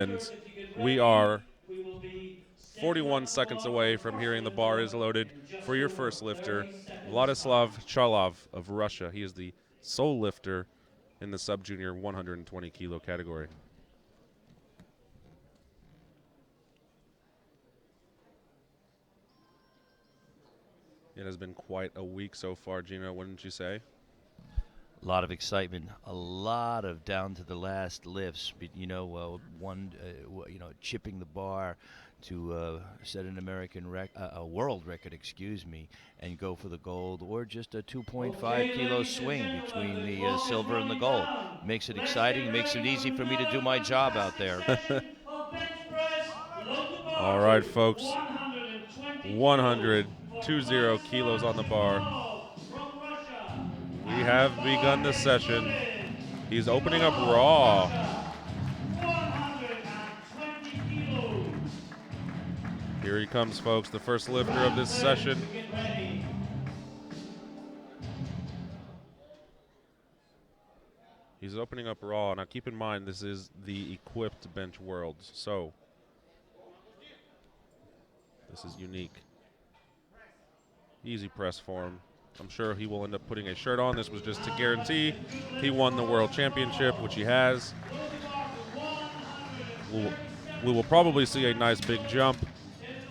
And we are 41 seconds away from hearing the bar is loaded for your first lifter, Vladislav Chalov of Russia. He is the sole lifter in the sub-junior 120 kilo category. It has been quite a week so far, Gino, wouldn't you say? A lot of excitement, a lot of down to the last lifts. Chipping the bar to set an a world record, and go for the gold, or just a 2.5 kilo swing between the silver and the gold. Makes it exciting, makes it easy for me to do my job out there. All right, folks. 120 kilos on the bar. We have begun the session. He's opening up raw. Here he comes, folks, the first lifter of this session. He's opening up raw. Now keep in mind, this is the equipped bench worlds, so this is unique. Easy press for him. I'm sure he will end up putting a shirt on. This was just to guarantee he won the world championship, which he has. We will probably see a nice big jump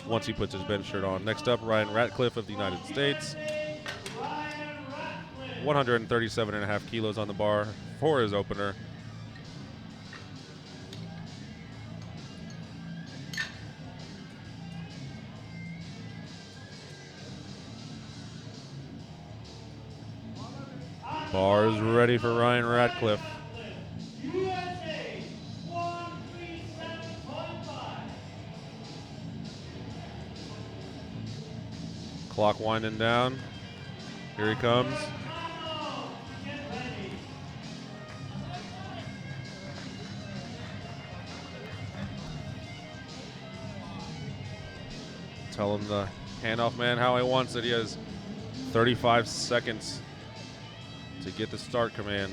once he puts his bench shirt on. Next up, Ryan Ratcliffe of the United States. 137.5 kilos on the bar for his opener. Bar is ready for Ryan Ratcliffe. Clock winding down. Here he comes. Tell him the handoff man how he wants it. He has 35 seconds to get the start command.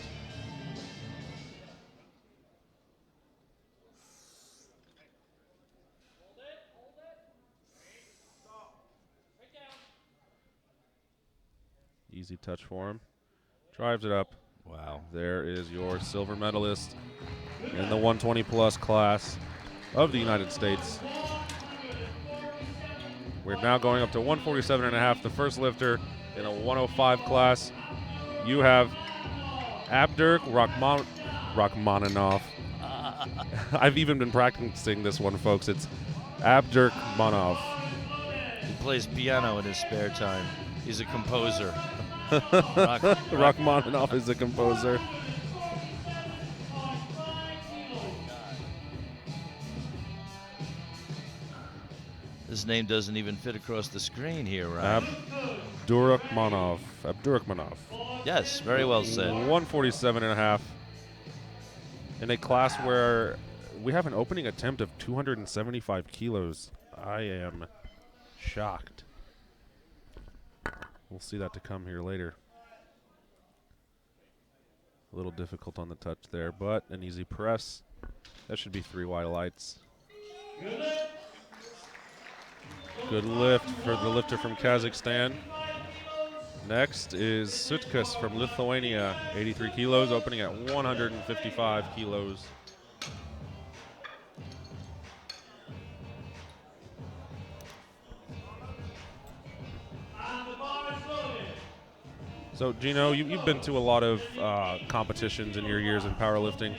Easy touch for him. Drives it up. Wow. There is your silver medalist in the 120 plus class of the United States. We're now going up to 147.5, the first lifter in a 105 class. You have Abdur Rachmaninoff. I've even been practicing this one, folks. It's Abdur Manov. He plays piano in his spare time. He's a composer. Rachmaninoff is a composer. His name doesn't even fit across the screen here, right? Abdurakhmanov. Yes, very well said. 147.5. In a class where we have an opening attempt of 275 kilos. I am shocked. We'll see that to come here later. A little difficult on the touch there, but an easy press. That should be 3 wide lights. Good lift for the lifter from Kazakhstan. Next is Sutkas from Lithuania, 83 kilos, opening at 155 kilos. So, Gino, you've been to a lot of competitions in your years in powerlifting.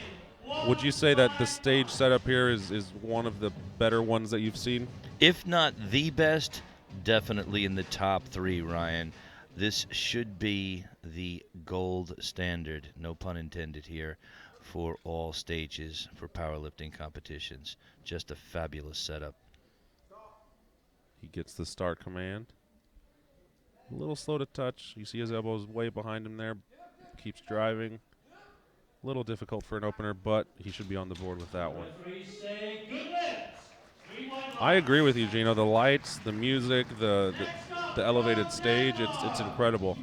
Would you say that the stage setup here is one of the better ones that you've seen? If not the best, definitely in the top 3, Ryan. This should be the gold standard, no pun intended here, for all stages for powerlifting competitions. Just a fabulous setup. He gets the start command. A little slow to touch. You see his elbows way behind him there. Keeps driving. A little difficult for an opener, but he should be on the board with that one. I agree with you, Gino. The lights, the music, the elevated stage, it's incredible.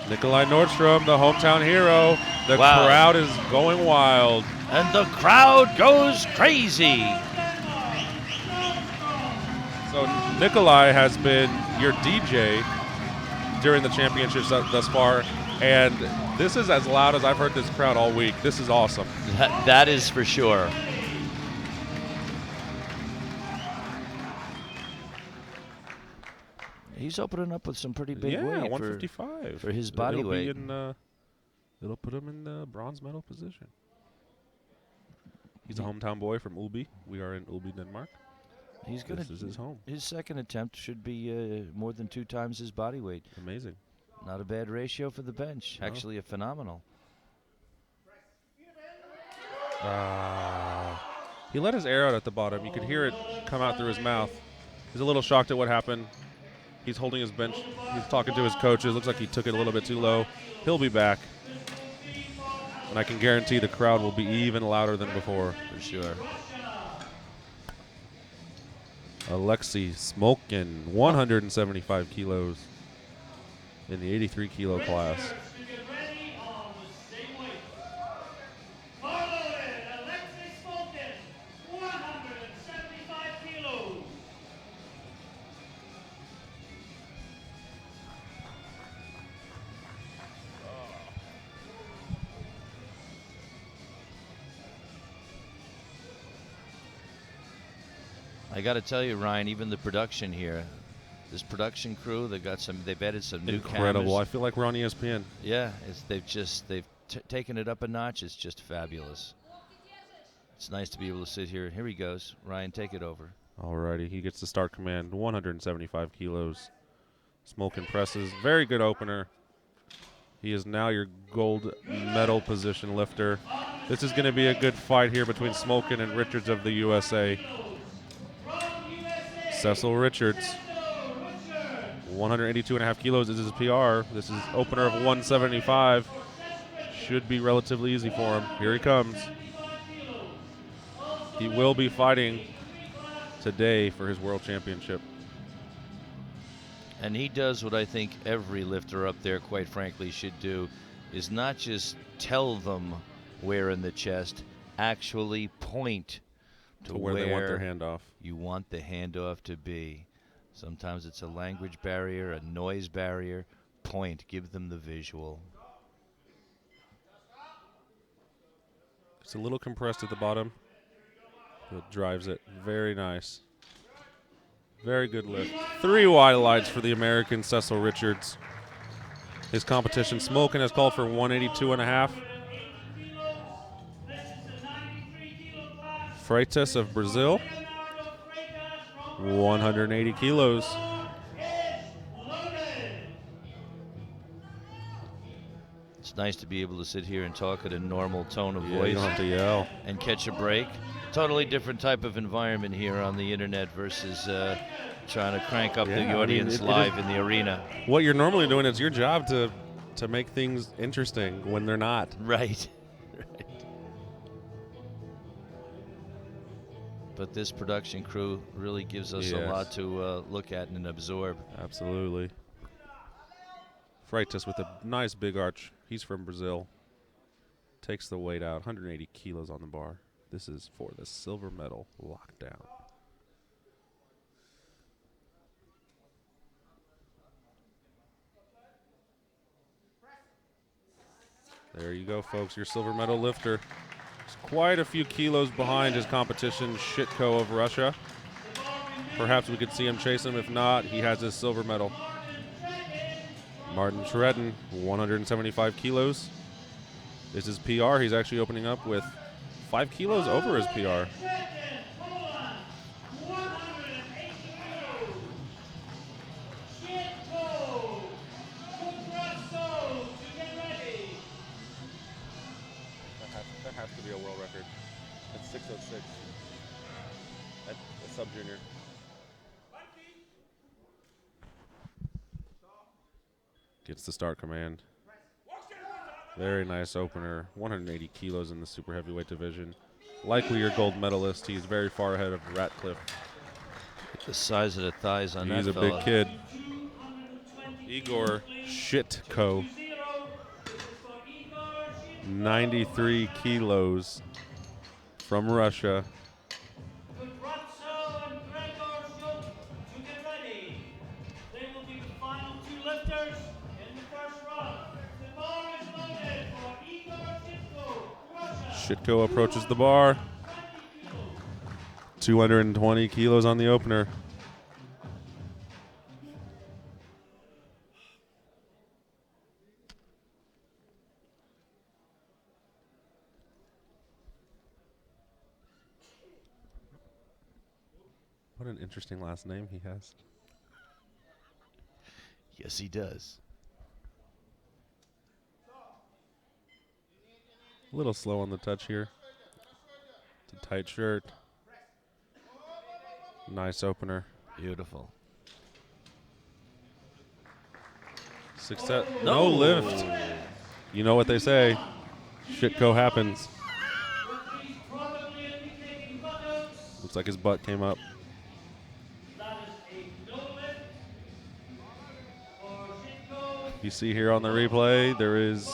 Nikolai Nordstrom, the hometown hero. The crowd is going wild. And the crowd goes crazy. So Nikolai has been your DJ during the championships thus far, and this is as loud as I've heard this crowd all week. This is awesome. That is for sure. He's opening up with some pretty big weight 155 for his body it'll weight. It'll put him in the bronze medal position. He's a hometown boy from Ulby. We are in Ulby, Denmark. This is his home. His second attempt should be more than 2 times his body weight. Amazing. Not a bad ratio for the bench. No. Actually, a phenomenal. He let his air out at the bottom. You could hear it come out through his mouth. He's a little shocked at what happened. He's holding his bench. He's talking to his coaches. Looks like he took it a little bit too low. He'll be back. And I can guarantee the crowd will be even louder than before. For sure. Alexei Smolkin, 175 kilos in the 83 kilo class. I got to tell you, Ryan, even the production here, this production crew, they've added some new cameras. Incredible. I feel like we're on ESPN. Yeah, they've taken it up a notch. It's just fabulous. It's nice to be able to sit here. Here he goes. Ryan, take it over. Alrighty, he gets the start command, 175 kilos. Smolkin presses, very good opener. He is now your gold medal position lifter. This is going to be a good fight here between Smolkin and Richards of the USA. Cecil Richards, 182.5 kilos is his PR. This is opener of 175. Should be relatively easy for him. Here he comes. He will be fighting today for his world championship. And he does what I think every lifter up there, quite frankly, should do, is not just tell them where in the chest, actually point to where they want their handoff. You want the handoff to be. Sometimes it's a language barrier, a noise barrier. Point, give them the visual. It's a little compressed at the bottom. It drives it. Very nice. Very good lift. 3 wide lines for the American Cecil Richards. His competition, Smolkin, has called for 182.5. Freitas of Brazil, 180 kilos. It's nice to be able to sit here and talk at a normal tone of Yeah, voice. you don't have to yell. And catch a break. Totally different type of environment here on the internet versus trying to crank up the audience live in the arena. What you're normally doing, is your job to make things interesting when they're not. Right. But this production crew really gives us a lot to look at and absorb. Absolutely. Freitas with a nice big arch. He's from Brazil. Takes the weight out, 180 kilos on the bar. This is for the silver medal lockdown. There you go, folks. Your silver medal lifter. He's quite a few kilos behind his competition, Shitko of Russia. Perhaps we could see him chase him. If not, he has his silver medal. Martin Shredden, 175 kilos. This is PR. He's actually opening up with 5 kilos over his PR. That has to be a world record. That's 606 at sub-junior. Gets the start command. Very nice opener. 180 kilos in the super heavyweight division. Likely your gold medalist. He's very far ahead of Ratcliffe. The size of the thighs on that He's a fella. big kid. Igor Shitko. 93 kilos. from Russia. Kudratso and Gregor Shuk to get ready. They will be the final two lifters in the first run. The bar is loaded for Igor Shitko, Russia. Shitko approaches the bar. 220 kilos on the opener. What an interesting last name he has. Yes, he does. A little slow on the touch here. It's a tight shirt. Nice opener. Beautiful. Success. No lift. You know what they say. Shitco happens. Looks like his butt came up. You see here on the replay, there is,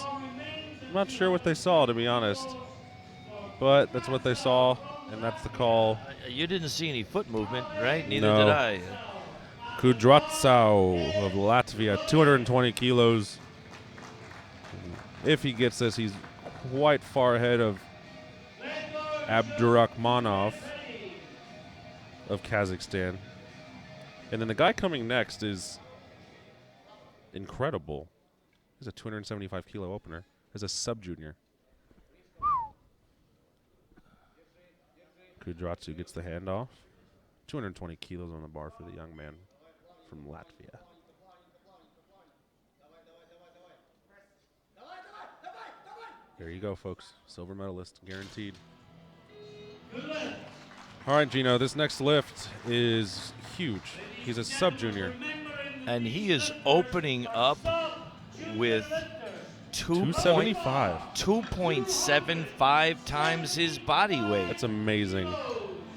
I'm not sure what they saw, to be honest. But that's what they saw, and that's the call. You didn't see any foot movement, right? Neither No. did I. Kudratso of Latvia, 220 kilos. If he gets this, he's quite far ahead of Abdurakhmanov of Kazakhstan. And then the guy coming next is incredible. He's a 275 kilo opener as a sub-junior. Kudratso gets the handoff. 220 kilos on the bar for the young man from Latvia. There you go, folks. Silver medalist, guaranteed. All right, Gino, this next lift is huge. He's a sub-junior. And he is opening up with 275. 2.75 times his body weight. That's amazing.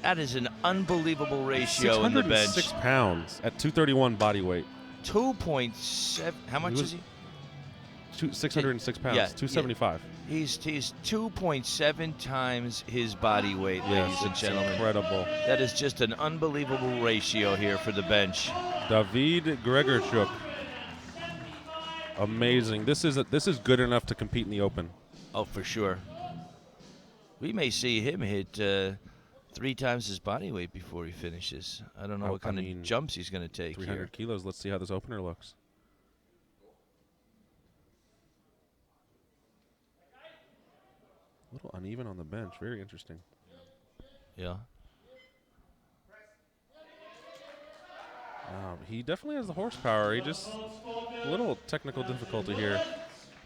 That is an unbelievable ratio in the bench. 606 pounds at 231 body weight. 2.7. How much is he? 606 pounds, Yeah, 275. He's 2.7 times his body weight, ladies and it's gentlemen. incredible. That is just an unbelievable ratio here for the bench. David Gregorchuk. Amazing. This is good enough to compete in the Open. Oh, for sure. We may see him hit 3 times his body weight before he finishes. I don't know what kind of jumps he's going to take 300 here. kilos. Let's see how this opener looks. A little uneven on the bench. Very interesting. Yeah. He definitely has the horsepower. He just a little technical difficulty here.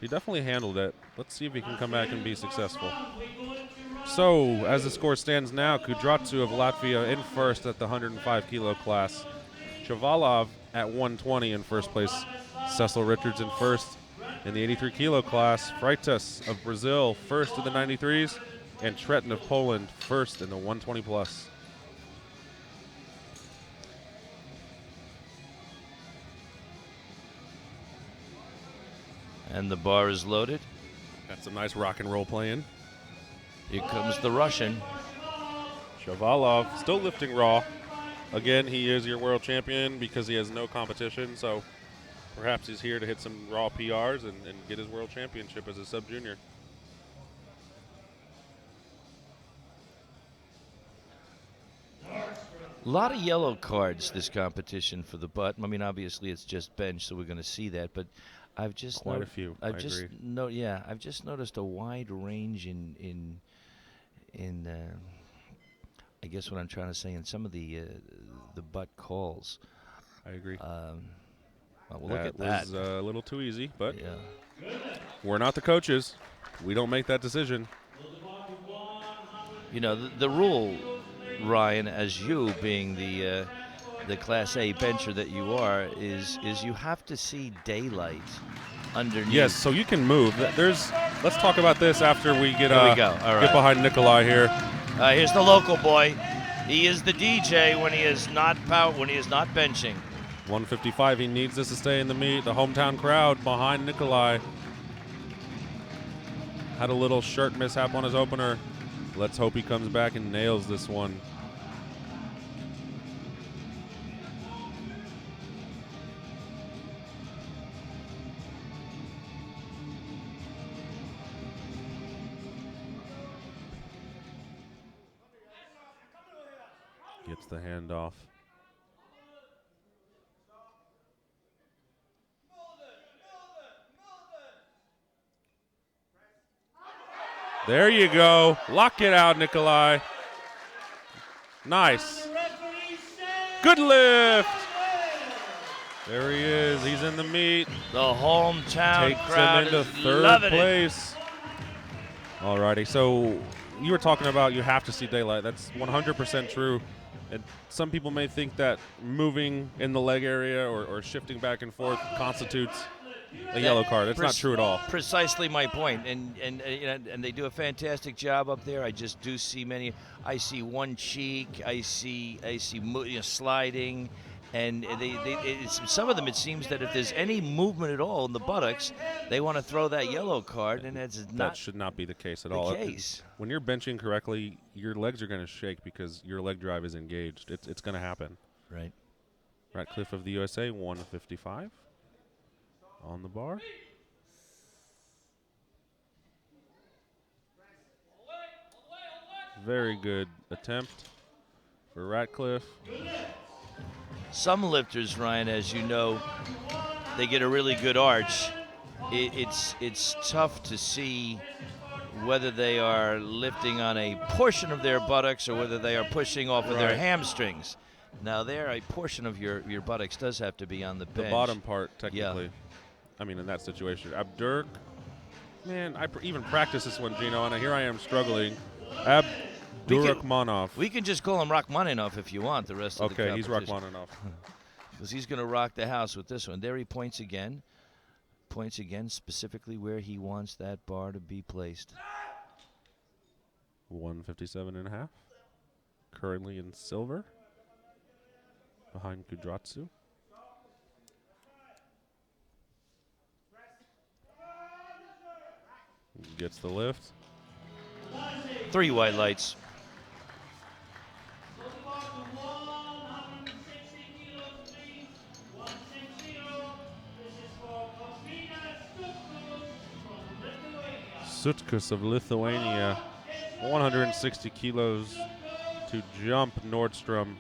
He definitely handled it. Let's see if he can come back and be successful. So, as the score stands now, Kudratso of Latvia in first at the 105 kilo class. Chavalov at 120 in first place. Cecil Richards in first in the 83 kilo class. Freitas of Brazil first in the 93s. And Tretin of Poland first in the 120 plus. And the bar is loaded. Got some nice rock and roll playing. Here comes the Russian. Chavalov still lifting raw. Again, he is your world champion because he has no competition, so perhaps he's here to hit some raw PRs and get his world championship as a sub-junior. A lot of yellow cards this competition for the butt. I mean, obviously it's just bench, so we're going to see that. But I've just Quite a few. I agree. I've just noticed a wide range in I guess what I'm trying to say in some of the butt calls. I agree. Well, look at that. Was a little too easy, but Yeah. we're not the coaches. We don't make that decision. You know, the rule, Ryan, as you being the Class A bencher that you are, is you have to see daylight underneath. Yes, so you can move. Let's talk about this after we get Here we go. All right. get behind Nikolai here. Here's the local boy. He is the DJ when he is not benching. 155. He needs this to stay in the meet. The hometown crowd behind Nikolai. Had a little shirt mishap on his opener. Let's hope he comes back and nails this one. Gets the handoff. There you go. Lock it out, Nikolai. Nice. Good lift. There he is. He's in the meet. The hometown Takes crowd him into is third loving it. place. Alrighty, so you were talking about you have to see daylight. That's 100% true. And some people may think that moving in the leg area or shifting back and forth constitutes a yellow card. That's not true at all. Precisely my point. And they do a fantastic job up there. I just do see many. I see one cheek. I see sliding. And some of them, it seems that if there's any movement at all in the buttocks, they want to throw that yellow card, and that should not be the case at the all. case. When you're benching correctly, your legs are going to shake because your leg drive is engaged. It's going to happen. Right. Ratcliffe of the USA, 155 on the bar. Very good attempt for Ratcliffe. Some lifters, Ryan, as you know, they get a really good arch. It's tough to see whether they are lifting on a portion of their buttocks or whether they are pushing off of their hamstrings. Now, there, a portion of your buttocks does have to be on the bench. The bottom part, technically. Yeah. I mean, in that situation. Abdur, man, I even practiced this one, Gino, and here I am struggling. Abdurakhmanov. We can just call him Rachmaninoff if you want the rest of the Okay, he's competition. Rachmaninoff. Because he's going to rock the house with this one. There he points again. Points again specifically where he wants that bar to be placed. 157.5. Currently in silver. Behind Kudratsu. Gets the lift. 3 white lights. Sutkus of Lithuania, 160 kilos to jump Nordstrom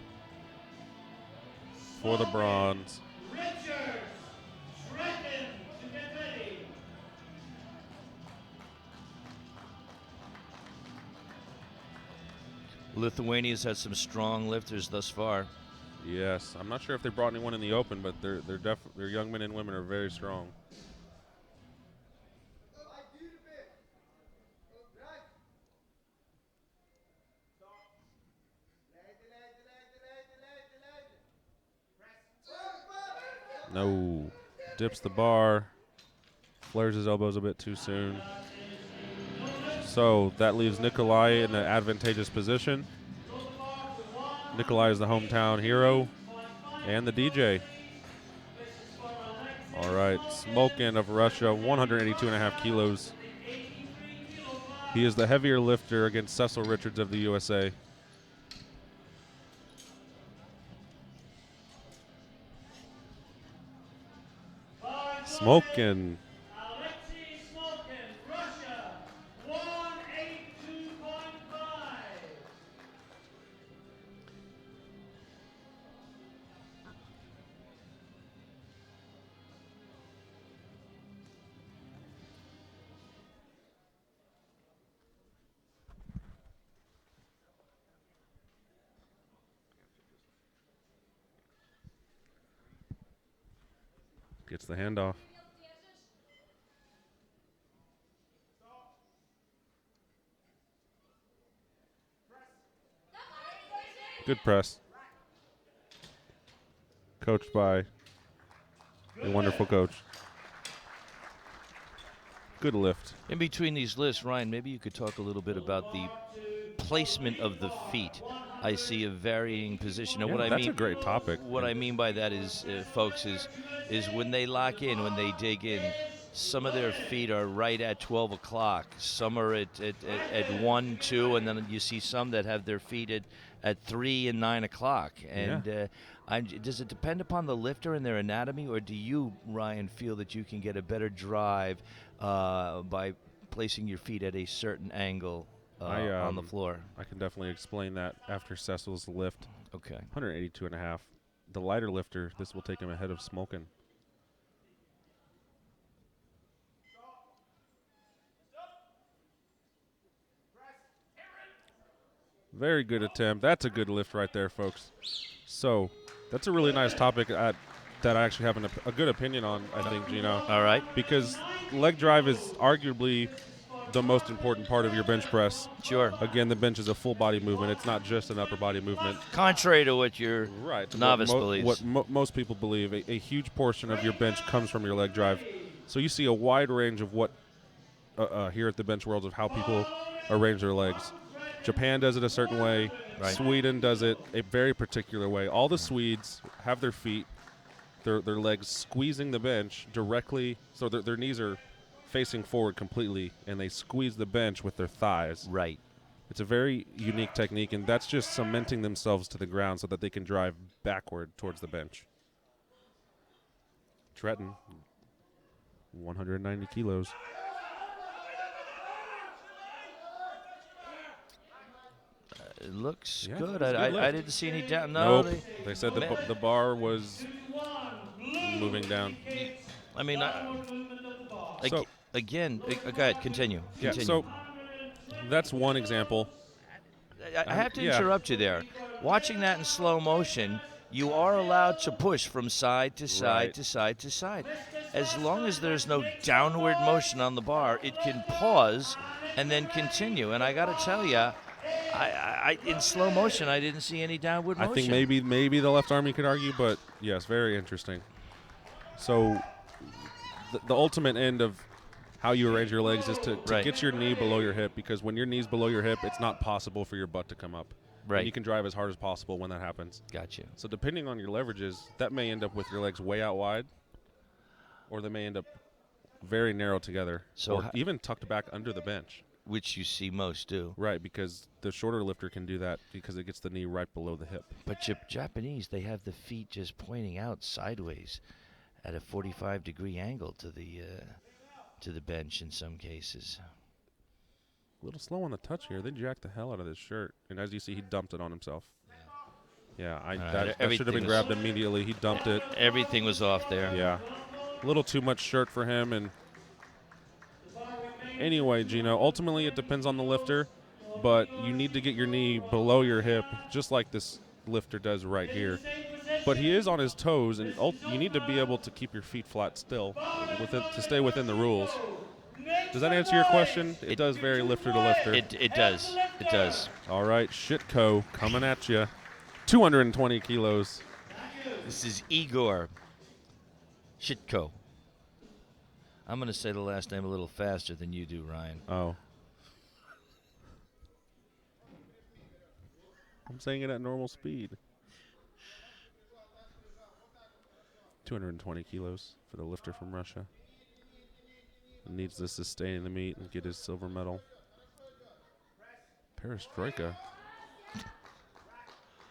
for the bronze. Lithuania's had some strong lifters thus far. Yes, I'm not sure if they brought anyone in the open, but their young men and women are very strong. No, dips the bar, flares his elbows a bit too soon. So that leaves Nikolai in an advantageous position. Nikolai is the hometown hero and the DJ. All right, Smolkin of Russia, 182.5 kilos. He is the heavier lifter against Cecil Richards of the USA. Smolkin. Alexei Smolkin, Russia, 182.5. Gets the handoff. Good press. Coached by a wonderful coach. Good lift. In between these lifts, Ryan, maybe you could talk a little bit about the placement of the feet. I see a varying position. And Yeah, what I that's mean, a great topic. What I mean by that is, folks, is when they lock in, when they dig in, some of their feet are right at 12 o'clock. Some are at 1, 2, and then you see some that have their feet at 3 and 9 o'clock. And does it depend upon the lifter and their anatomy, or do you, Ryan, feel that you can get a better drive by placing your feet at a certain angle on the floor? I can definitely explain that after Cecil's lift. Okay. 182.5. The lighter lifter, this will take him ahead of Smokin. Very good attempt. That's a good lift right there, folks. So that's a really nice topic that I actually have a good opinion on, I think, Gino. All right. Because leg drive is arguably the most important part of your bench press. Sure. Again, the bench is a full body movement. It's not just an upper body movement. Contrary to what your novice believes. What most people believe, a huge portion of your bench comes from your leg drive. So you see a wide range of what here at the Bench Worlds of how people arrange their legs. Japan does it a certain way. Right. Sweden does it a very particular way. All the Swedes have their feet, their legs squeezing the bench directly, so their knees are facing forward completely, and they squeeze the bench with their thighs. Right. It's a very unique technique, and that's just cementing themselves to the ground so that they can drive backward towards the bench. Tretton, 190 kilos. It looks Yeah, good. it's a good I lift. didn't see any down. No, Nope. They said the bar was moving down. I mean, So- again, go ahead. Continue. Yeah, so that's one example. I have to yeah. interrupt you there. Watching that in slow motion, you are allowed to push from side to side Right. to side to side. As long as there's no downward motion on the bar, it can pause and then continue. And I got to tell you, I in slow motion, I didn't see any downward motion. I think maybe the left arm you could argue, but yes, very interesting. So the ultimate end of how you arrange your legs is to Right. get your knee below your hip, because when your knee's below your hip, it's not possible for your butt to come up. Right. And you can drive as hard as possible when that happens. Got you. So depending on your leverages, that may end up with your legs way out wide, or they may end up very narrow together, So or ho- even tucked back under the bench. Which you see most do. Right, because the shorter lifter can do that because it gets the knee right below the hip. But Japanese, they have the feet just pointing out sideways at a 45-degree angle to the bench in some cases. A little slow on the touch here. They jacked the hell out of this shirt. And as you see, he dumped it on himself. Yeah, that should have everything been was- grabbed immediately. He dumped it. Everything was off there. Yeah. A little too much shirt for him. And anyway, Gino, ultimately it depends on the lifter. But you need to get your knee below your hip, just like this lifter does right here. But he is on his toes, and you need to be able to keep your feet flat still to stay within the rules. Does that answer your question? It does vary lifter to lifter. It does. It does. All right, Shitko coming at you. 220 kilos. This is Igor Shitko. I'm going to say the last name a little faster than you do, Ryan. Oh. I'm saying it at normal speed. 220 kilos for the lifter from Russia. Needs to sustain the meet and get his silver medal. Perestroika.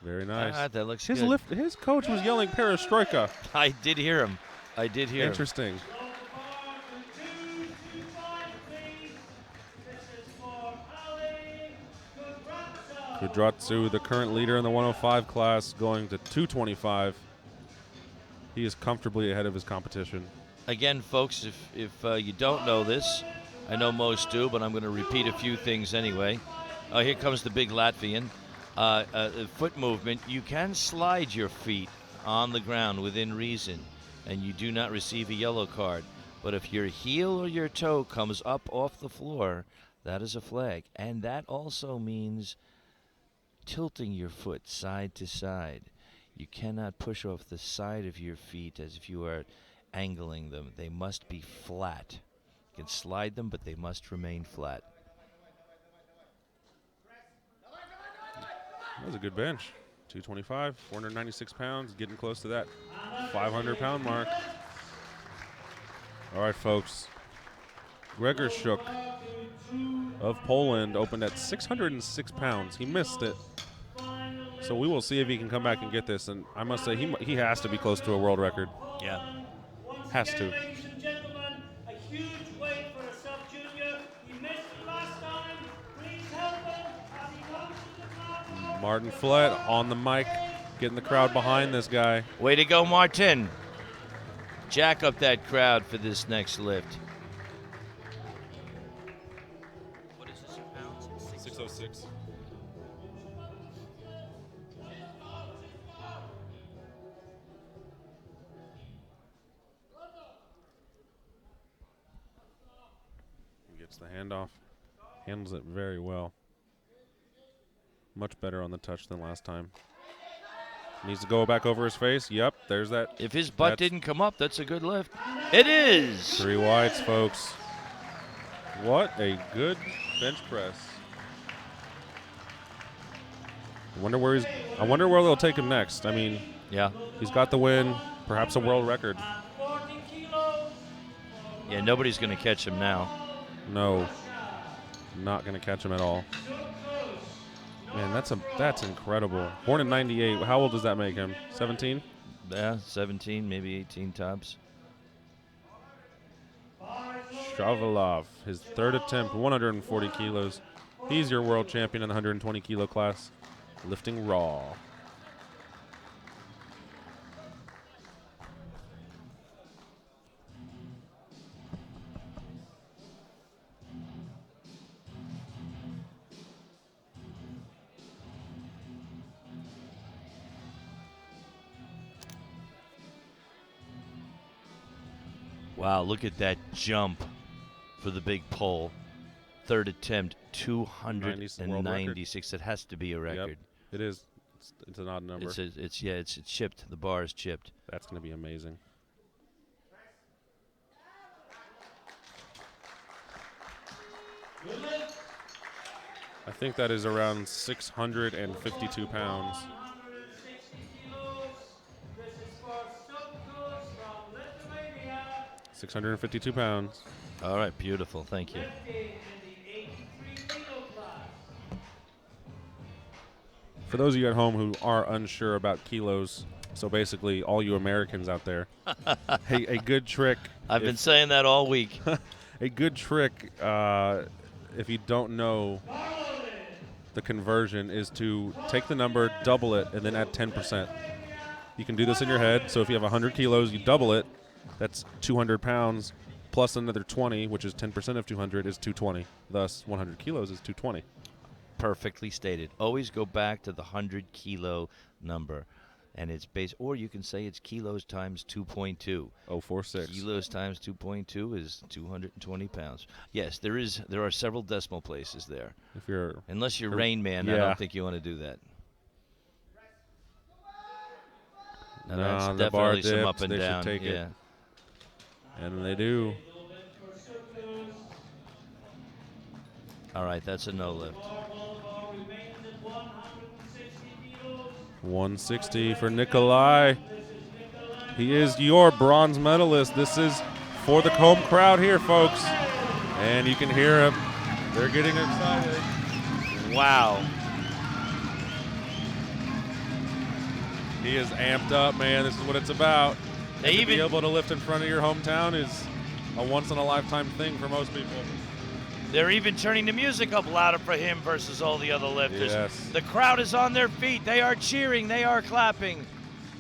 Very nice. That looks His good. his coach was yelling Perestroika. I did hear him. Interesting. Kudratsu, the current leader in the 105 class, going to 225. He is comfortably ahead of his competition. Again, folks, if you don't know this, I know most do, but I'm going to repeat a few things anyway. Here comes the big Latvian. Foot movement. You can slide your feet on the ground within reason, and you do not receive a yellow card. But if your heel or your toe comes up off the floor, that is a flag. And that also means tilting your foot side to side. You cannot push off the side of your feet as if you are angling them. They must be flat. You can slide them, but they must remain flat. That was a good bench. 225, 496 pounds, getting close to that 500-pound mark. All right, folks. Gregorczuk of Poland opened at 606 pounds. He missed it. So we will see if he can come back and get this. And I must say, he has to be close to a world record. Yeah. Has to. Ladies and gentlemen, a huge weight for a sub-junior. He missed it last time. Please help him as he comes to the platform. Martin Flett on the mic, getting the crowd behind this guy. Way to go, Martin. Jack up that crowd for this next lift. What is this in pounds? 606. Gets the handoff. Handles it very well. Much better on the touch than last time. Needs to go back over his face. Yep, there's that. If his butt That's- didn't come up, that's a good lift. It is. 3 whites, folks. What a good bench press. I wonder where they'll take him next. I mean, Yeah. he's got the win, perhaps a world record. 40 kilos. Yeah, nobody's going to catch him now. No, not going to catch him at all. Man, that's incredible. Born in 98. How old does that make him? 17? Yeah, 17, maybe 18 tops. Shavalov, his third attempt, 140 kilos. He's your world champion in the 120 kilo class, lifting raw. Wow, look at that jump for the big pole. Third attempt, 296. It has to be a record. Yep, it is. It's an odd number. It's chipped. The bar is chipped. That's going to be amazing. I think that is around 652 pounds. 160 kilos. This is for Stukos from Lithuania. 652 pounds. All right, beautiful. Thank you. Lifting in the 83 kilo class. For those of you at home who are unsure about kilos, so basically all you Americans out there, hey, a good trick. I've been saying that all week. A good trick, if you don't know the conversion, is to take the number, double it, and then add 10%. You can do this in your head. So if you have 100 kilos, you double it. That's 200 pounds plus another 20, which is 10% of 200, is 220. Thus, 100 kilos is 220. Perfectly stated. Always go back to the 100 kilo number. And it's base, or you can say it's kilos times 2.2. 046. Kilos times 2.2 is 220 pounds. Yes, there are several decimal places there. If you're Unless you're Rain Man, I yeah. don't think you want to do that. Now that's the bar definitely some dips, up and they should down. take it. Yeah. And they do. All right, that's a no lift. 160 for Nikolai. He is your bronze medalist. This is for the home crowd here, folks. And you can hear them. They're getting excited. Wow. He is amped up, man. This is what it's about. They And to be even- able to lift in front of your hometown is a once-in-a-lifetime thing for most people. They're even turning the music up louder for him versus all the other lifters. Yes. The crowd is on their feet. They are cheering. They are clapping.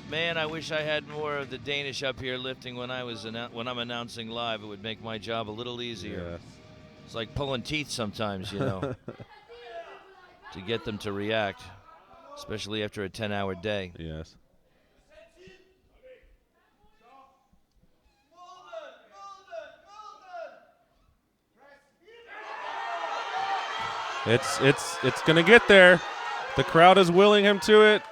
Man, I wish I had more of the Danish up here lifting when when I'm announcing live. It would make my job a little easier. Yes. It's like pulling teeth sometimes, you know, to get them to react, especially after a 10-hour day. Yes. It's gonna get there. The crowd is willing him to it.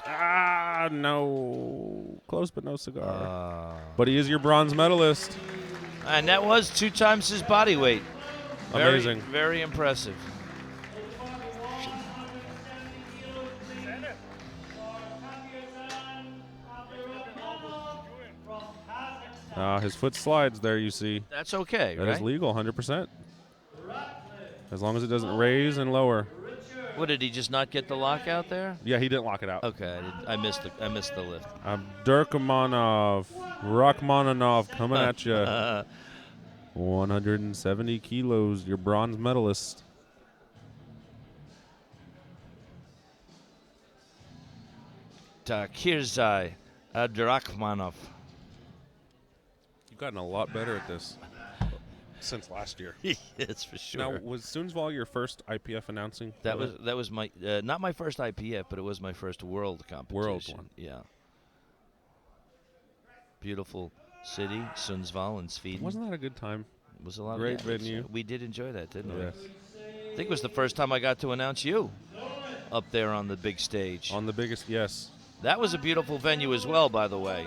No, close but no cigar. But he is your bronze medalist. And that was 2 times his body weight. Amazing. Very impressive. His foot slides there. You see, That's okay, that right? is legal, 100%. As long as it doesn't raise and lower. What, did he just not get the lockout there? Yeah, he didn't lock it out. Okay, I missed the lift. Abdurkmanov, Rachmaninoff coming at you. 170 kilos, your bronze medalist. Takirzai Abdurakhmanov. You've gotten a lot better at this since last year. That's for sure. Now, was Sundsvall your first IPF announcing? that was my not my first IPF, but it was my first world competition. World one. Yeah. Beautiful city, Sundsvall in Sweden. Wasn't that a good time? It was a lot great of yeah, venue. We did enjoy that, didn't Yes. we? I think it was the first time I got to announce you up there on the big stage. On the biggest, yes. That was a beautiful venue as well, by the way.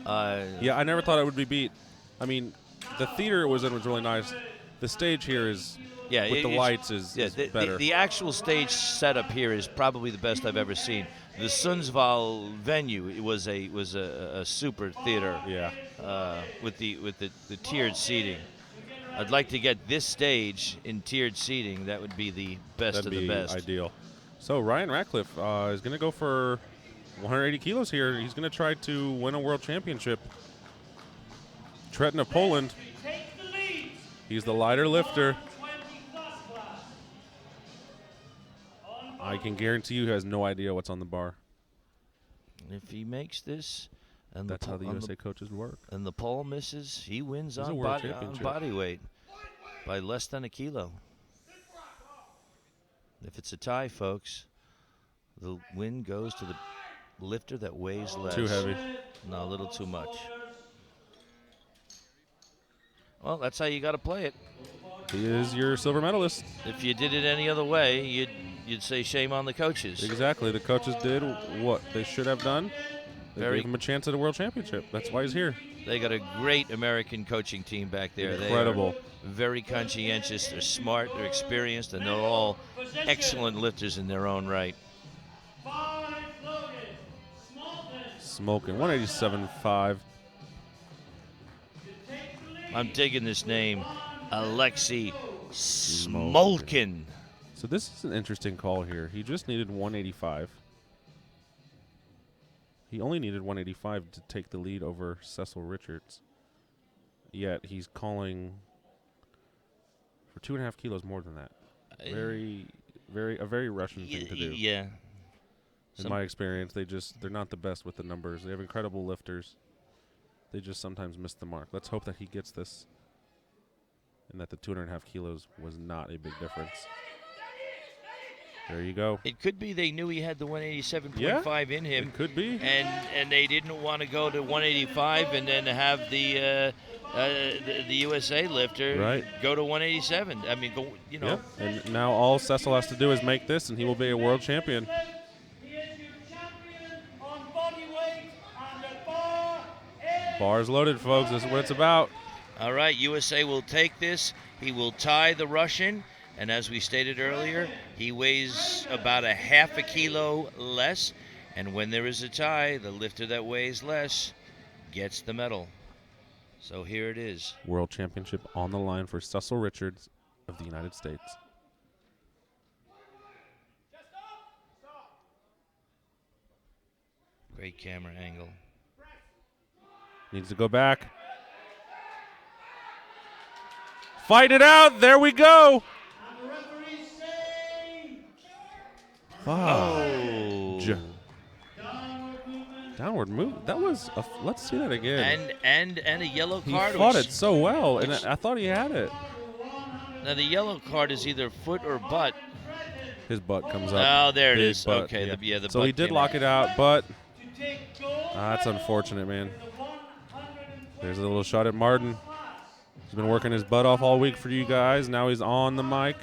Yeah, I never thought I would be beat. I mean, the theater it was in was really nice. The stage here is, Yeah, with the it's- lights, is better. The actual stage setup here is probably the best I've ever seen. The Sundsvall venue it was a super theater. Yeah. With the tiered seating. I'd like to get this stage in tiered seating. That would be the best That'd of be the best. ideal. So Ryan Ratcliffe is going to go for 180 kilos here. He's going to try to win a world championship. Tretton of Poland. Take the lead. He's the lighter lifter. 20 plus class. I can guarantee you he has no idea what's on the bar. If he makes this, and That's how the on USA coaches work. and the pole misses, he wins It's a on world body, championship. weight by less than a kilo. If it's a tie, folks, the win goes to the lifter that weighs less. Too heavy. No, a little too much. Well, that's how you got to play it. He is your silver medalist. If you did it any other way, you'd say shame on the coaches. Exactly. The coaches did what they should have done. They Very- gave him a chance at a world championship. That's why he's here. They got a great American coaching team back there. Incredible. They are very conscientious. They're smart. They're experienced, and they're all excellent lifters in their own right. 5 loaded. Smolten. Smoking 187.5. I'm digging this name, Alexei Smolkin. So this is an interesting call here. He just needed 185. He only needed 185 to take the lead over Cecil Richards. Yet he's calling for 2.5 kilos more than that. A very Russian thing to do. Yeah. In my experience, they're not the best with the numbers. They have incredible lifters. They just sometimes miss the mark. Let's hope that he gets this and that the 2.5 kilos was not a big difference. There you go. It could be they knew he had the 187.5 in him. It could be. And they didn't want to go to 185 and then have the USA lifter Right. go to 187. I mean, Yep. And now all Cecil has to do is make this, and he will be a world champion. He is your champion on body weight and the bar is Bars loaded, folks. This is what it's about. All right, USA will take this. He will tie the Russian. And as we stated earlier, he weighs about a half a kilo less. And when there is a tie, the lifter that weighs less gets the medal. So here it is. World championship on the line for Cecil Richards of the United States. Great camera angle. Needs to go back. Fight it out. There we go. and the referee saying Fudge. downward movement. Downward move. That was. Let's see that again. And a yellow He card. fought which- it so well, and I thought he had it. Now the yellow card is either foot or butt. His butt comes up. Oh, there it Big is. butt, Okay, the so butt he did came lock out. it out, but To take gold that's unfortunate, man. the 120 There's a little shot at Martin. He's been working his butt off all week for you guys. Now he's on the mic.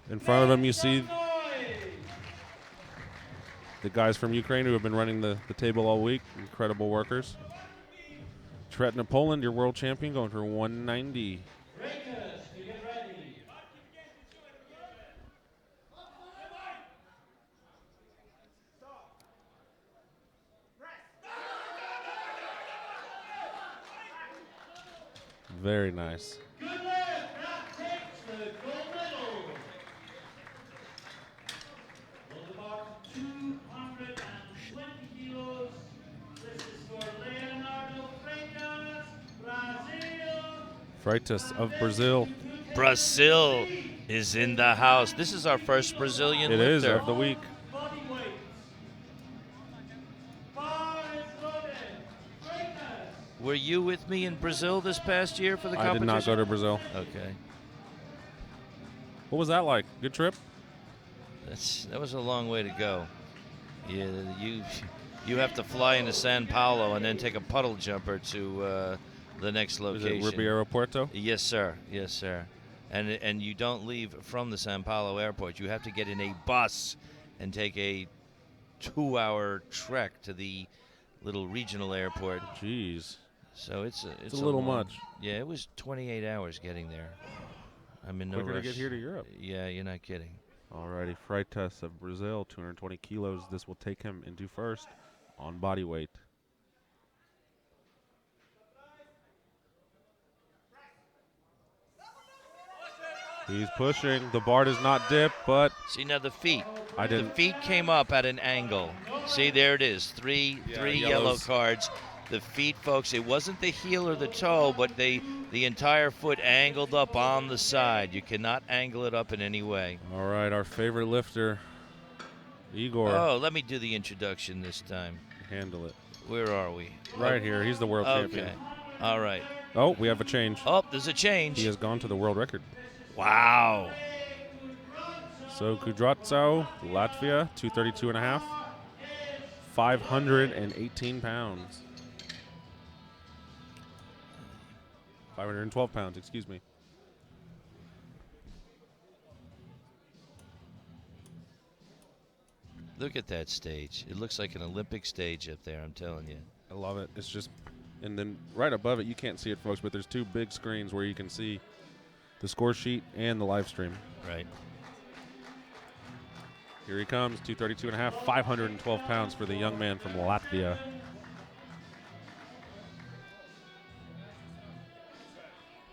In front of him, you see the guys from Ukraine who have been running the table all week. Incredible workers. Tretton of Poland, your world champion, going for 190. breakers to get ready. Very nice. Good lift. That takes the Freitas of Brazil. Brazil is in the house. This is our first Brazilian It is lifter. of the week. Body weight. Bar is loaded. Freitas. Were you with me in Brazil this past year for the I competition? did not go to Brazil. Okay. What was that like? Good trip? That was a long way to go. Yeah, you have to fly into San Paulo and then take a puddle jumper to the next Is location. it Ribeirão Puerto? Yes, sir. Yes, sir. And you don't leave from the San Paulo airport. You have to get in a bus and take a 2-hour trek to the little regional airport. Jeez. So it's a little long- much. Yeah, it was 28 hours getting there. I'm in no Quicker to rush. get here to Europe. Yeah, you're not kidding. Alrighty, Freitas of Brazil, 220 kilos. This will take him into first on body weight. He's pushing. The bar does not dip, but See now the feet. I The didn't. feet came up at an angle. See, there it is. Three yellow yellows. cards. The feet, folks, it wasn't the heel or the toe, but the entire foot angled up on the side. You cannot angle it up in any way. All right, our favorite lifter, Igor. Oh, let me do the introduction this time. Handle it. Where are we? Right here. He's the world Okay. champion. All right. Oh, we have a change. Oh, there's a change. He has gone to the world record. Wow. So Kudratsau, Latvia, 232.5, 518 pounds. 512 pounds, excuse me. Look at that stage. It looks like an Olympic stage up there, I'm telling you. I love it. It's just, and then right above it, you can't see it, folks, but there's two big screens where you can see the score sheet and the live stream. Right. Here he comes, 232.5, 512 pounds for the young man from Latvia.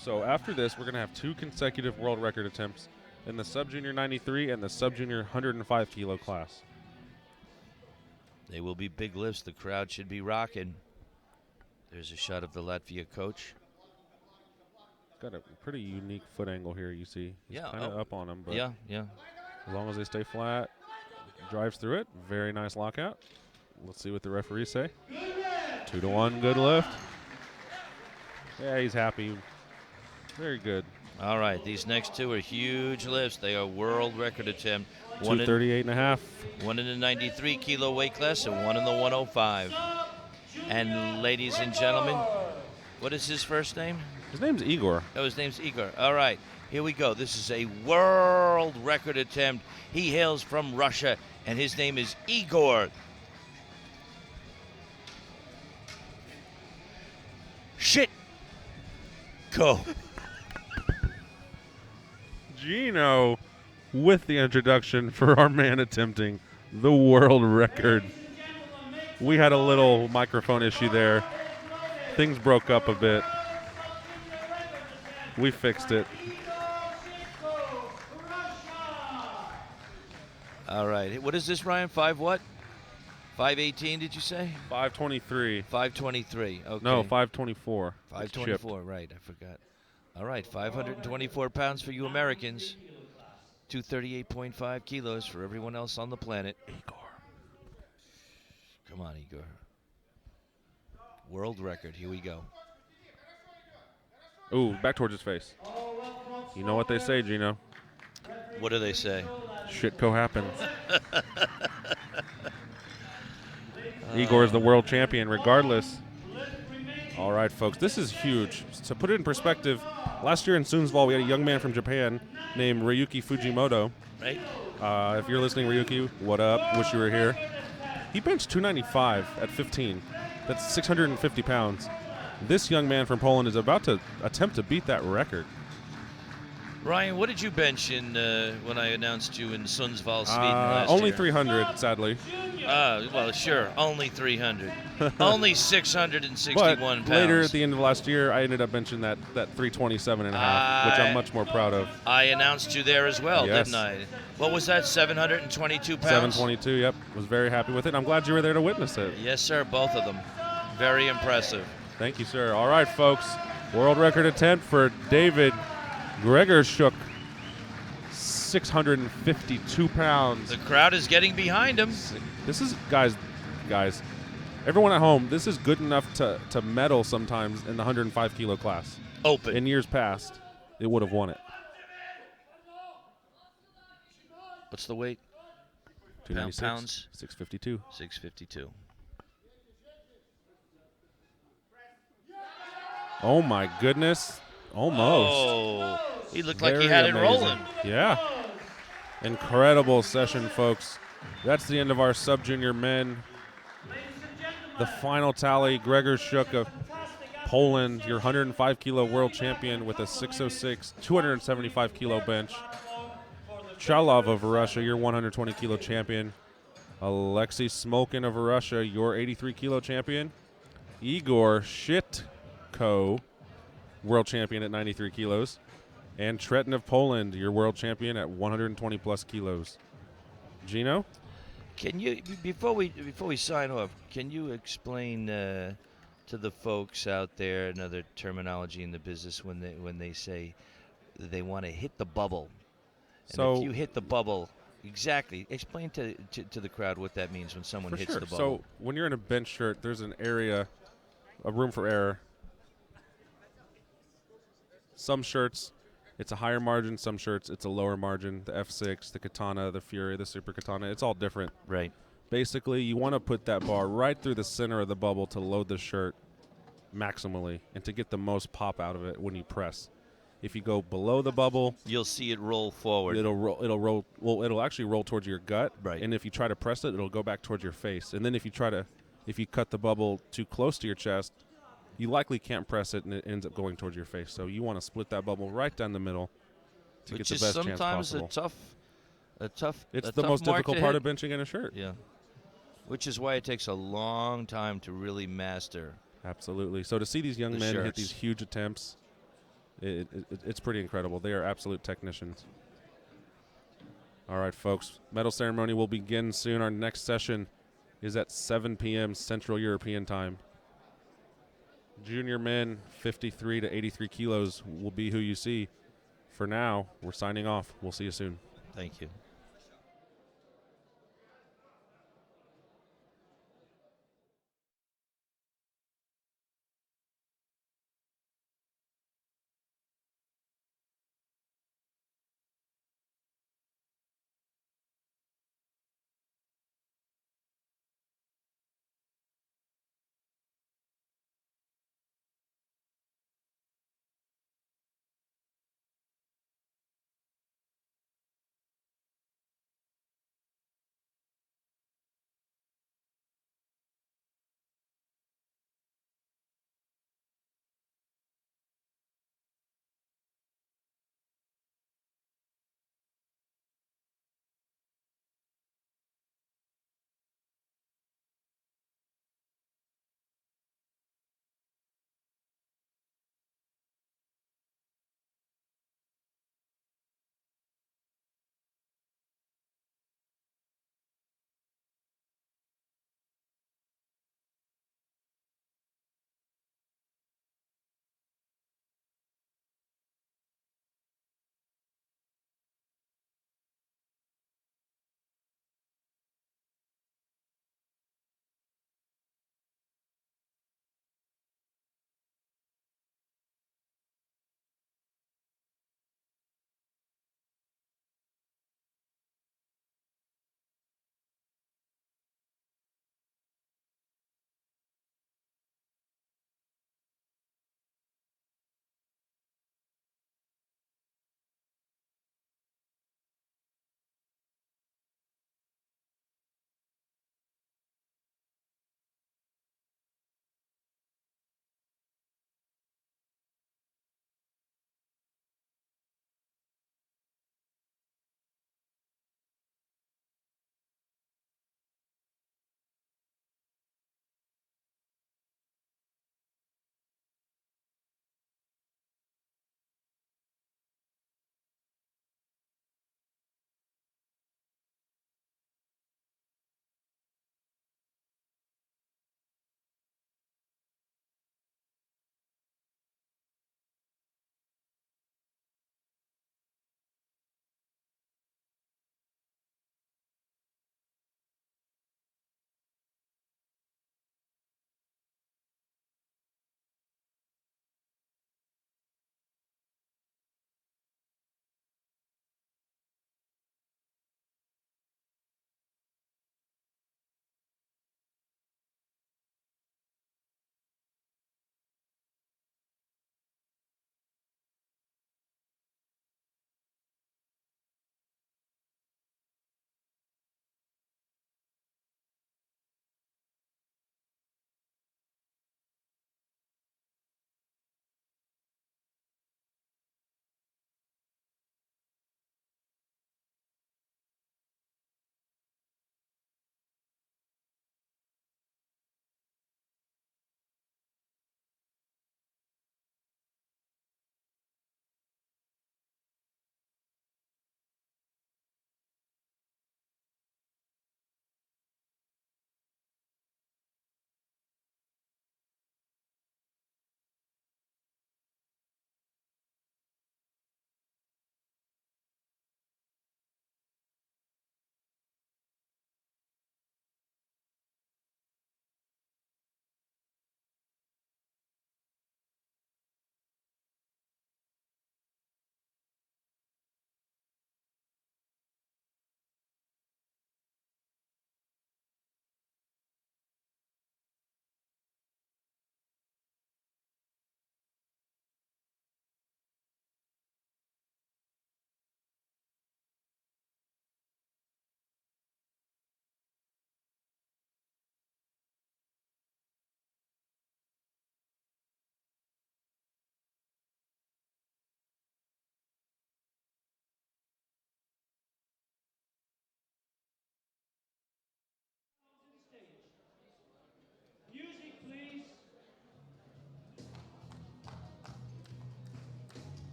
So after this, we're going to have two consecutive world record attempts in the sub-junior 93 and the sub-junior 105 kilo class. They will be big lifts. The crowd should be rocking. There's a shot of the Latvia coach. Got a pretty unique foot angle here, you see. He's Yeah, kind of oh. up on him, but Yeah, yeah. as long as they stay flat, drives through it. Very nice lockout. Let's see what the referees say. 2-1, good lift. Yeah, he's happy. Very good. All right, these next two are huge lifts. They are world record attempt. One in 238.5. the 93 kilo weight class and one in the 105. And ladies and gentlemen, what is his first name? His name's Igor. Oh, his name's Igor. All right, here we go. This is a world record attempt. He hails from Russia, and his name is Igor. Shit. Go. Gino with the introduction for our man attempting the world record. We had a little microphone issue there. Things broke up a bit. We fixed it. All right. What is this, Ryan? 5 what? 518, did you say? 523. 523. Okay. No, 524. It's 524, right. I forgot. All right. 524 pounds for you Americans. 238.5 kilos for everyone else on the planet. Igor. Come on, Igor. World record. Here we go. Ooh, back towards his face. You know what they say, Gino. What do they say? Shitco happens. Igor is the world champion regardless. All right, folks, this is huge. To put it in perspective, last year in Sundsvall, we had a young man from Japan named Ryuki Fujimoto. Right? If you're listening, Ryuki, what up? Wish you were here. He benched 295 at 15. That's 650 pounds. This young man from Poland is about to attempt to beat that record. Ryan, what did you bench in when I announced you in Sundsvall, Sweden last Only year? 300, sadly. Well, sure. Only 300. Only 661 But pounds. later at the end of last year, I ended up benching that 327 and a half, which I'm much more proud of. I announced you there as well, Yes. didn't I? What was that, 722 pounds? 722, yep. Was very happy with it. I'm glad you were there to witness it. Yes, sir, both of them. Very impressive. Thank you, sir. All right, folks. World record attempt for David Gregorchuk, 652 pounds. The crowd is getting behind him. This is, guys, everyone at home, this is good enough to medal sometimes in the 105 kilo class. Open. In years past, it would have won it. What's the weight? 296, Pounds? 652. 652. Oh my goodness. Almost. Oh, he looked like he Very had it amazing. rolling. Yeah. Incredible session, folks. That's the end of our sub-junior men. The final tally, Gregorchuk of Poland, your 105 kilo world champion with a 606, 275 kilo bench. Chalov of Russia, your 120 kilo champion. Alexei Smolkin of Russia, your 83 kilo champion. Igor Shitko, world champion at 93 kilos. And Tretin of Poland, your world champion at 120 plus kilos. Gino? Can you, before we sign off, can you explain to the folks out there another terminology in the business when they say they want to hit the bubble? And So if you hit the bubble, exactly. Explain to the crowd what that means when someone for hits sure. the bubble. So when you're in a bench shirt, there's an area, a room for error. Some shirts, it's a higher margin. Some shirts, it's a lower margin. The F6, the Katana, the Fury, the Super Katana, it's all different. Right. Basically, you want to put that bar right through the center of the bubble to load the shirt maximally and to get the most pop out of it when you press. If you go below the bubble, You'll see it roll forward. it'll roll. Well, it'll actually roll towards your gut. Right. And if you try to press it, it'll go back towards your face. And then if you cut the bubble too close to your chest, you likely can't press it, and it ends up going towards your face. So you want to split that bubble right down the middle to Which get is the best chance sometimes possible. a tough. It's a the tough most mark difficult to part hit. of benching in a shirt. Yeah. Which is why it takes a long time to really master. Absolutely. So to see these young The men hit shirts. these huge attempts, it's pretty incredible. They are absolute technicians. All right, folks. Medal ceremony will begin soon. Our next session is at 7 p.m. Central European Time. Junior men, 53 to 83 kilos, will be who you see. For now, we're signing off. We'll see you soon. Thank you.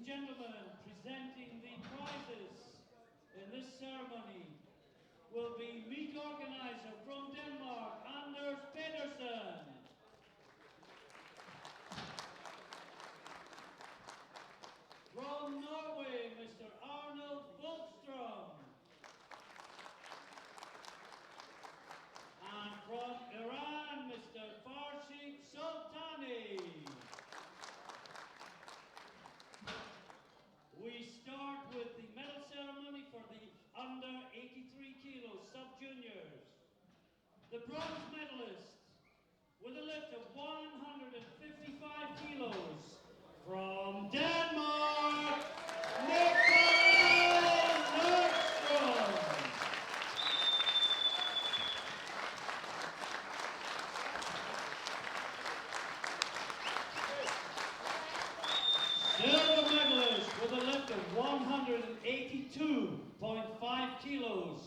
and gentlemen, presenting the prizes in this ceremony will be meet organizer from Denmark, Anders Pedersen. From Norway, Mr. Arnold Volkström. And from Iran, Mr. Farshid Sultani. We start with the medal ceremony for the under 83 kilo sub-juniors. The bronze medalist with a lift of 155 kilos from Denmark, Nikolaj Nordström. Silver medalist with a lift of 182.5 kilos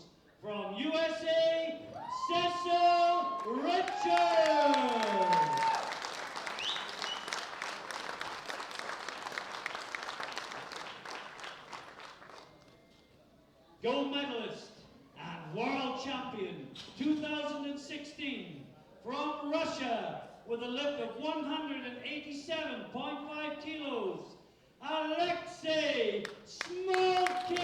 from USA, Cecil Richards. Gold medalist and world champion 2016 from Russia with a lift of 187.5 kilos, Alexei Smolkin.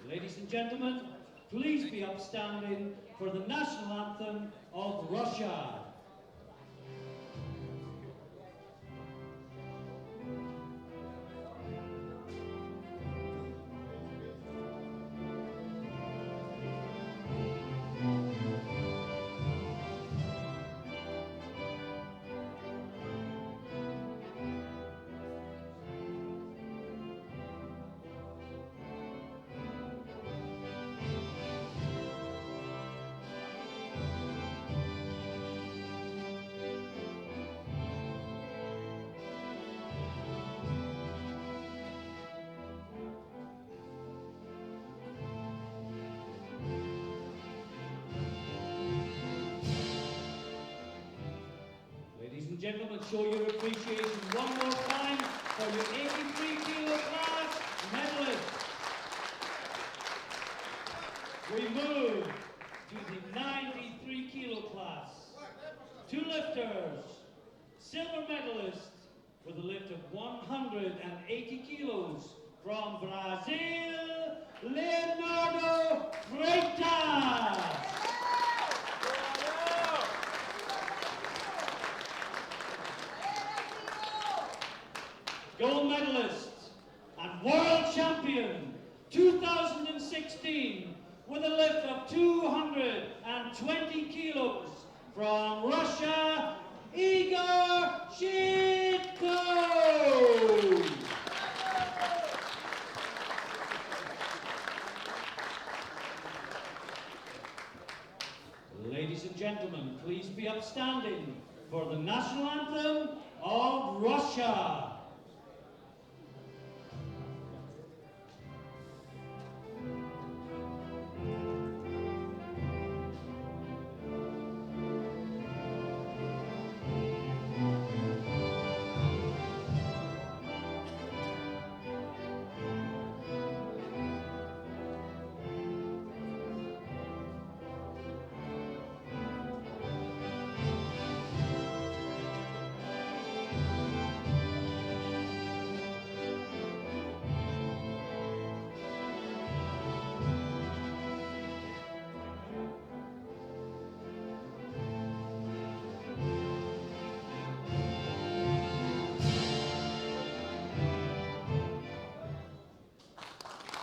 Ladies and gentlemen, please be upstanding for the national anthem of Russia. Ladies and gentlemen, show your appreciation one more time for your 83 kilo class medalists. We move to the 93 kilo class. Two lifters, silver medalist with a lift of 180 kilos from Brazil, Leonardo Freitas. Gold medalist and world champion 2016 with a lift of 220 kilos from Russia, Igor Shitko. Ladies and gentlemen, please be upstanding for the national anthem of Russia.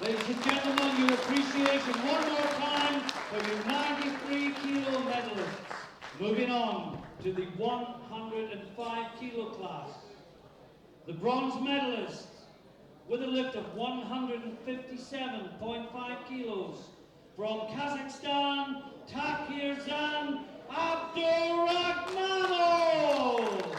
Ladies and gentlemen, your appreciation one more time for your 93 kilo medalists. Moving on to the 105 kilo class. The bronze medalist with a lift of 157.5 kilos from Kazakhstan, Takirzan Abdurrahmanov.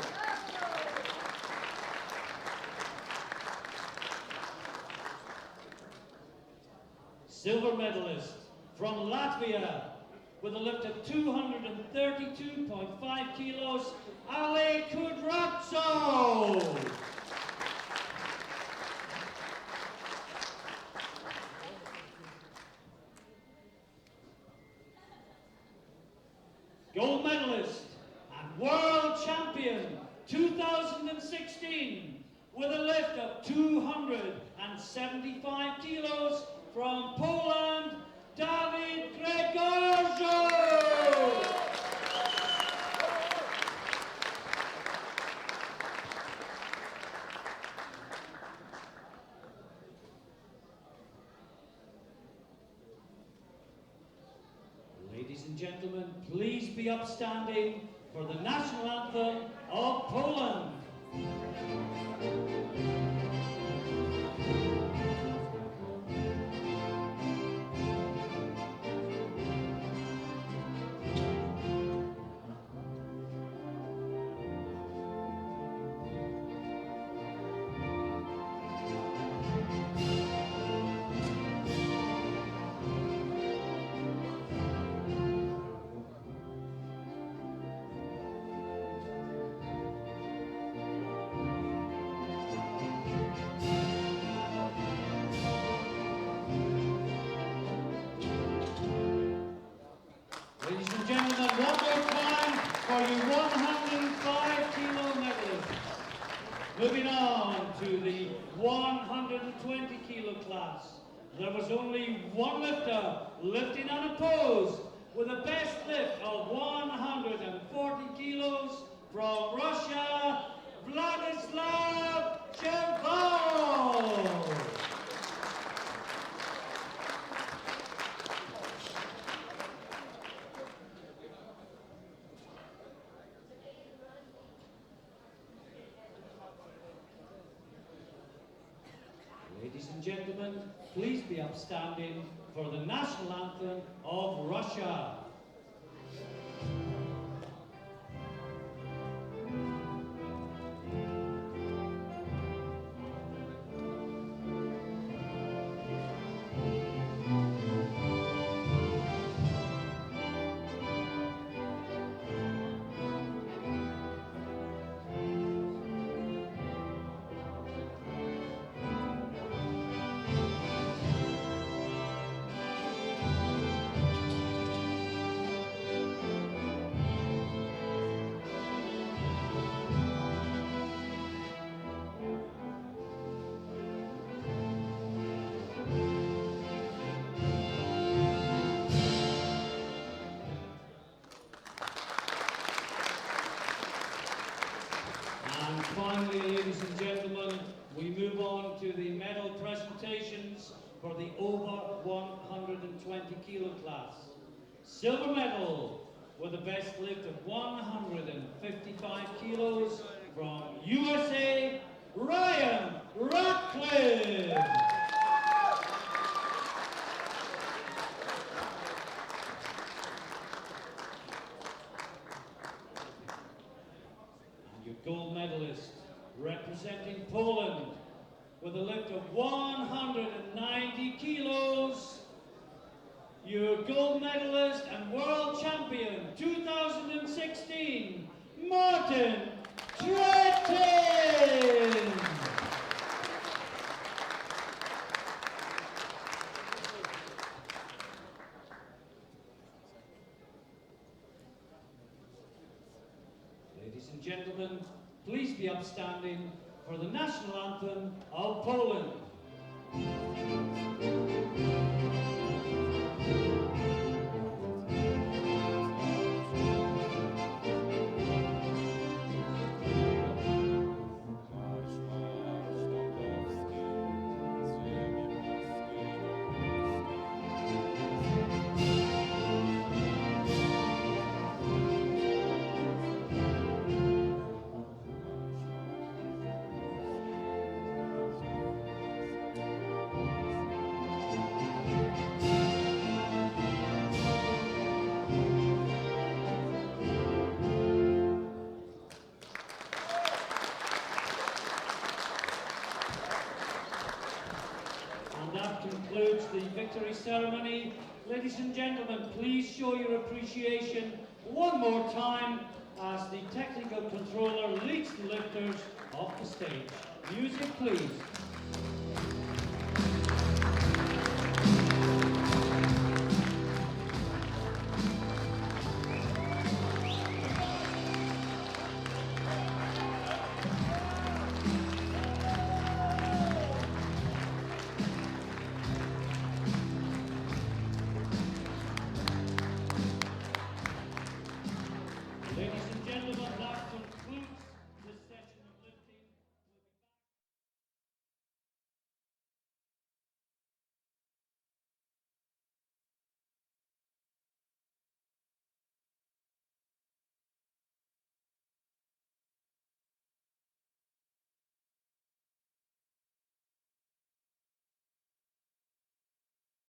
Silver medalist from Latvia with a lift of 232.5 kilos, Ali Kudratso. Gold medalist and world champion 2016 with a lift of 275 kilos from Poland, Dawid Gregorczuk. Ladies and gentlemen, please be upstanding for the national anthem of Poland. Ladies and gentlemen, one more time for you 105 kilo medalists. Moving on to the 120 kilo class. There was only one lifter lifting unopposed with a best lift of 140 kilos from Russia, Vladislav Chervov. Ladies and gentlemen, please be upstanding for the national anthem of Russia. And finally, ladies and gentlemen, we move on to the medal presentations for the over 120 kilo class. Silver medal with a best lift of 155 kilos from USA, Ryan Ratcliffe. Your gold medalist representing Poland with a lift of 190 kilos. Your gold medalist and world champion 2016, Martin Tretin. Ladies and gentlemen, please be upstanding for the national anthem of Poland. And that concludes the victory ceremony Ladies and gentlemen, please show your appreciation one more time as the technical controller leads the lifters off the stage. Music, please.